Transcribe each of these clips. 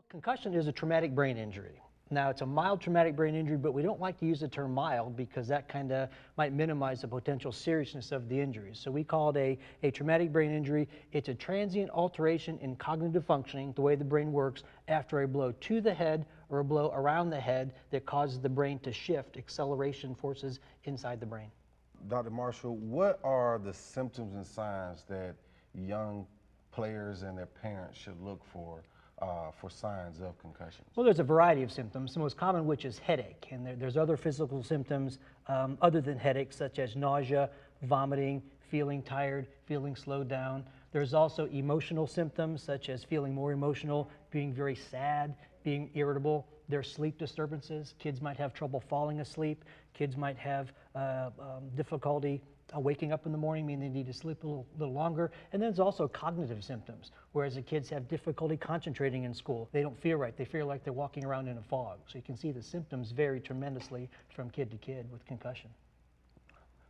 Concussion is a traumatic brain injury. Now, it's a mild traumatic brain injury, but we don't like to use the term mild because that kind of might minimize the potential seriousness of the injury. So we call it a traumatic brain injury. It's a transient alteration in cognitive functioning, the way the brain works, after a blow to the head or a blow around the head that causes the brain to shift, acceleration forces inside the brain. Dr. Marshall, what are the symptoms and signs that young players and their parents should look for signs of concussions? Well, there's a variety of symptoms, the most common which is headache, and there's other physical symptoms other than headache, such as nausea, vomiting, feeling tired, feeling slowed down. There's also emotional symptoms, such as feeling more emotional, being very sad, being irritable. There's sleep disturbances. Kids might have trouble falling asleep. Kids might have difficulty waking up in the morning, meaning they need to sleep a little longer. And then there's also cognitive symptoms, whereas the kids have difficulty concentrating in school. They don't feel right. They feel like they're walking around in a fog. So you can see the symptoms vary tremendously from kid to kid with concussion.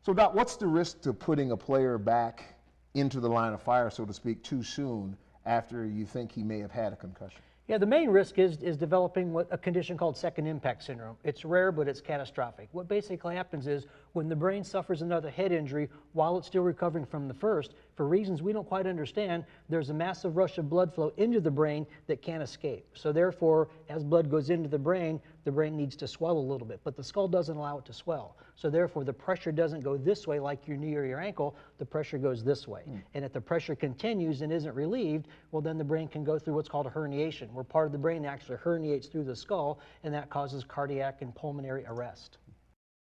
So, Doc, what's the risk to putting a player back into the line of fire, so to speak, too soon after you think he may have had a concussion? Yeah, the main risk is developing a condition called second impact syndrome. It's rare, but it's catastrophic. What basically happens is when the brain suffers another head injury while it's still recovering from the first, for reasons we don't quite understand, there's a massive rush of blood flow into the brain that can't escape. So therefore, as blood goes into the brain needs to swell a little bit, but the skull doesn't allow it to swell. So therefore, the pressure doesn't go this way like your knee or your ankle, the pressure goes this way. And if the pressure continues and isn't relieved, well, then the brain can go through what's called a herniation, where part of the brain actually herniates through the skull, and that causes cardiac and pulmonary arrest.